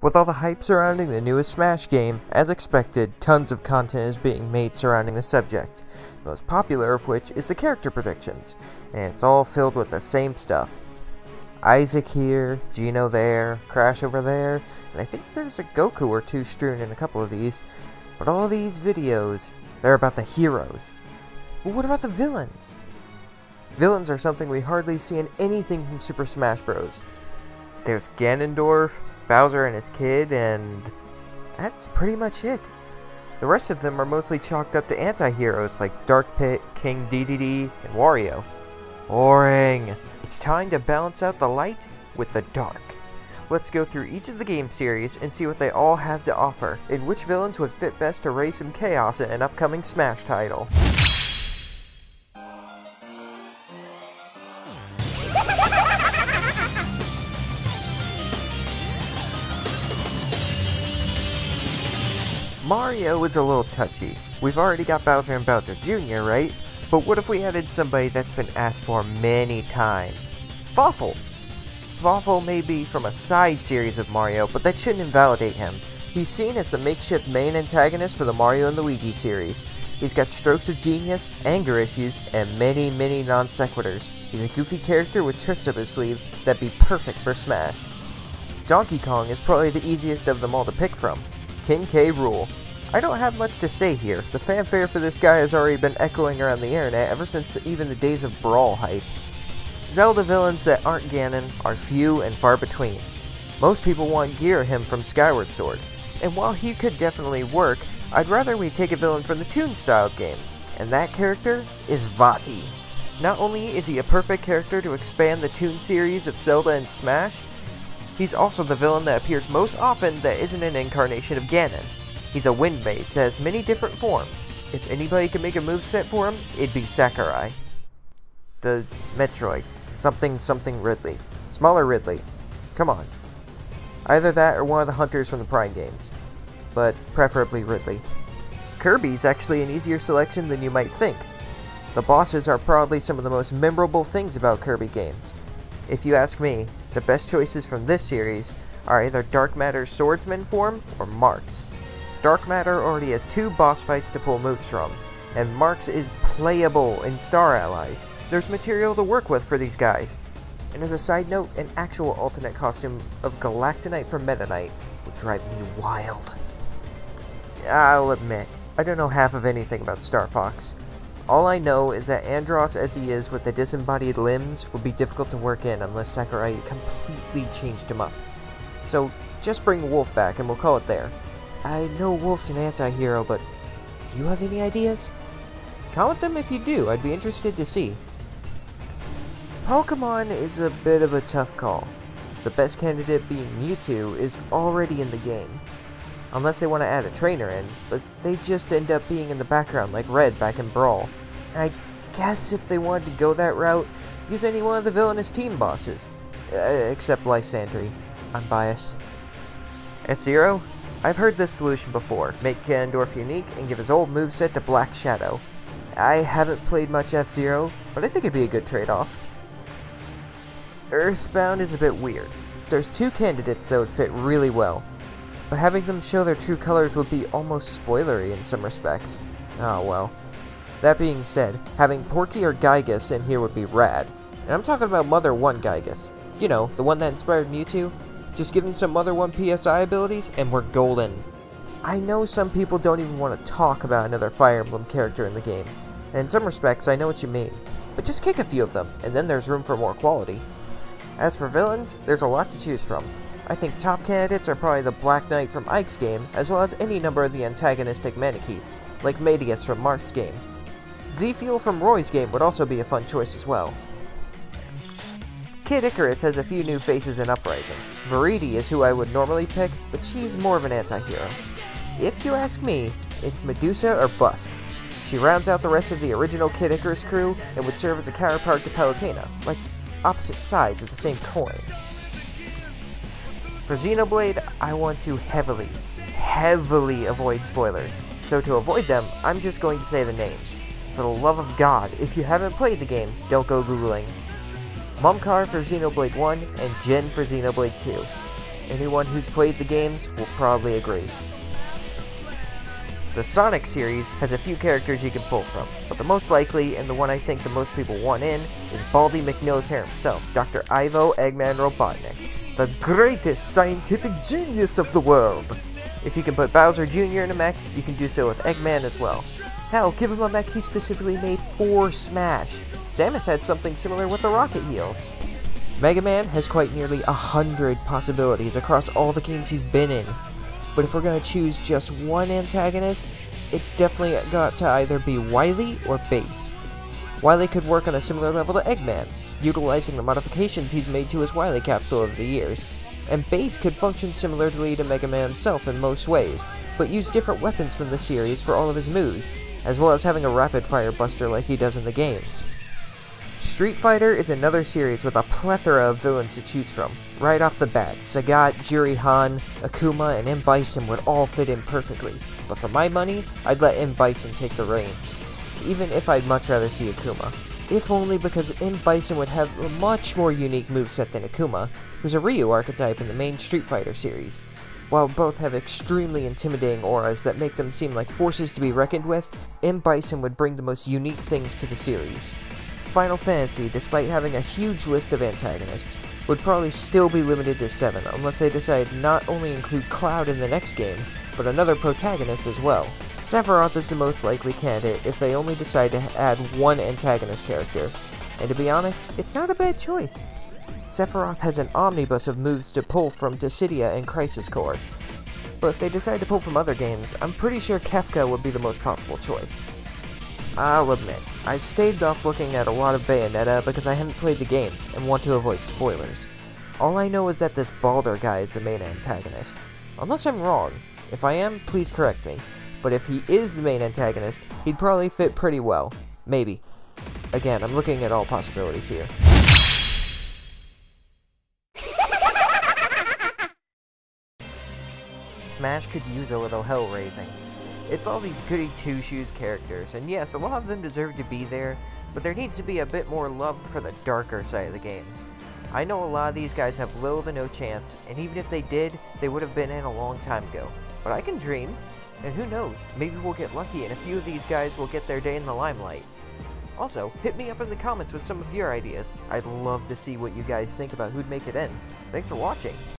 With all the hype surrounding the newest Smash game, as expected, tons of content is being made surrounding the subject, the most popular of which is the character predictions, and it's all filled with the same stuff. Isaac here, Gino there, Crash over there, and I think there's a Goku or two strewn in a couple of these, but all these videos, they're about the heroes. But what about the villains? Villains are something we hardly see in anything from Super Smash Bros. There's Ganondorf, Bowser and his kid, and that's pretty much it. The rest of them are mostly chalked up to anti-heroes like Dark Pit, King Dedede, and Wario. Boring. It's time to balance out the light with the dark. Let's go through each of the game series and see what they all have to offer, and which villains would fit best to raise some chaos in an upcoming Smash title. Mario is a little touchy. We've already got Bowser and Bowser Jr., right? But what if we added somebody that's been asked for many times? Fawful! Fawful may be from a side series of Mario, but that shouldn't invalidate him. He's seen as the makeshift main antagonist for the Mario and Luigi series. He's got strokes of genius, anger issues, and many non sequiturs. He's a goofy character with tricks up his sleeve that'd be perfect for Smash. Donkey Kong is probably the easiest of them all to pick from. King K. Rool. I don't have much to say here. The fanfare for this guy has already been echoing around the internet ever since even the days of Brawl hype. Zelda villains that aren't Ganon are few and far between. Most people want Gear him from Skyward Sword, and while he could definitely work, I'd rather we take a villain from the Toon-style games, and that character is Vaati. Not only is he a perfect character to expand the Toon series of Zelda and Smash, he's also the villain that appears most often that isn't an incarnation of Ganon. He's a wind mage that has many different forms. If anybody could make a moveset for him, it'd be Sakurai. The Metroid. Something Ridley. Smaller Ridley. Come on. Either that or one of the hunters from the Prime games. But preferably Ridley. Kirby's actually an easier selection than you might think. The bosses are probably some of the most memorable things about Kirby games. If you ask me, the best choices from this series are either Dark Matter's swordsman form or Mark's. Dark Matter already has 2 boss fights to pull moves from, and Mark's is playable in Star Allies. There's material to work with for these guys. And as a side note, an actual alternate costume of Galactonite from Meta Knight would drive me wild. I'll admit, I don't know half of anything about Star Fox. All I know is that Andross as he is with the disembodied limbs would be difficult to work in unless Sakurai completely changed him up. So just bring Wolf back and we'll call it there. I know Wolf's an anti-hero, but do you have any ideas? Comment them if you do, I'd be interested to see. Pokemon is a bit of a tough call. The best candidate being Mewtwo is already in the game. Unless they want to add a trainer in, but they just end up being in the background like Red back in Brawl. And I guess if they wanted to go that route, use any one of the villainous team bosses. Except Lysandre. I'm biased. F-Zero? I've heard this solution before. Make Ganondorf unique and give his old moveset to Black Shadow. I haven't played much F-Zero, but I think it'd be a good trade-off. Earthbound is a bit weird. There's 2 candidates that would fit really well, but having them show their true colors would be almost spoilery in some respects. Oh well. That being said, having Porky or Gygus in here would be rad. And I'm talking about Mother 1 Gygus. You know, the one that inspired Mewtwo. Just give him some Mother 1 PSI abilities, and we're golden. I know some people don't even want to talk about another Fire Emblem character in the game, and in some respects I know what you mean, but just kick a few of them, and then there's room for more quality. As for villains, there's a lot to choose from. I think top candidates are probably the Black Knight from Ike's game, as well as any number of the antagonistic Manicheets, like Medius from Marth's game. Z-Fuel from Roy's game would also be a fun choice as well. Kid Icarus has a few new faces in Uprising. Veridi is who I would normally pick, but she's more of an anti-hero. If you ask me, it's Medusa or Bust. She rounds out the rest of the original Kid Icarus crew and would serve as a counterpart to Palutena, like opposite sides of the same coin. For Xenoblade, I want to heavily avoid spoilers, so to avoid them, I'm just going to say the names. For the love of God, if you haven't played the games, don't go googling. Mumkar for Xenoblade 1, and Jin for Xenoblade 2. Anyone who's played the games will probably agree. The Sonic series has a few characters you can pull from, but the most likely, and the one I think the most people want in, is Baldy McNosehair himself, Dr. Ivo Eggman Robotnik, the greatest scientific genius of the world! If you can put Bowser Jr. in a mech, you can do so with Eggman as well. Hell, give him a mech he specifically made for Smash! Samus had something similar with the Rocket Heels. Mega Man has quite nearly 100 possibilities across all the games he's been in. But if we're going to choose just one antagonist, it's definitely got to either be Wily or Bass. Wily could work on a similar level to Eggman, utilizing the modifications he's made to his Wily capsule over the years, and Bass could function similarly to Mega Man himself in most ways, but use different weapons from the series for all of his moves, as well as having a rapid-fire buster like he does in the games. Street Fighter is another series with a plethora of villains to choose from. Right off the bat, Sagat, Jiri Han, Akuma, and M. Bison would all fit in perfectly, but for my money, I'd let M. Bison take the reins, even if I'd much rather see Akuma. If only because M. Bison would have a much more unique moveset than Akuma, who's a Ryu archetype in the main Street Fighter series. While both have extremely intimidating auras that make them seem like forces to be reckoned with, M. Bison would bring the most unique things to the series. Final Fantasy, despite having a huge list of antagonists, would probably still be limited to 7 unless they decide not only include Cloud in the next game, but another protagonist as well. Sephiroth is the most likely candidate if they only decide to add one antagonist character, and to be honest, it's not a bad choice. Sephiroth has an omnibus of moves to pull from Dissidia and Crisis Core, but if they decide to pull from other games, I'm pretty sure Kefka would be the most possible choice. I'll admit, I've staved off looking at a lot of Bayonetta because I haven't played the games and want to avoid spoilers. All I know is that this Baldur guy is the main antagonist. Unless I'm wrong. If I am, please correct me. But if he is the main antagonist, he'd probably fit pretty well. Maybe. Again, I'm looking at all possibilities here. Smash could use a little hell raising. It's all these goody two-shoes characters, and yes, a lot of them deserve to be there, but there needs to be a bit more love for the darker side of the games. I know a lot of these guys have little to no chance, and even if they did, they would have been in a long time ago. But I can dream, and who knows, maybe we'll get lucky and a few of these guys will get their day in the limelight. Also, hit me up in the comments with some of your ideas. I'd love to see what you guys think about who'd make it in. Thanks for watching!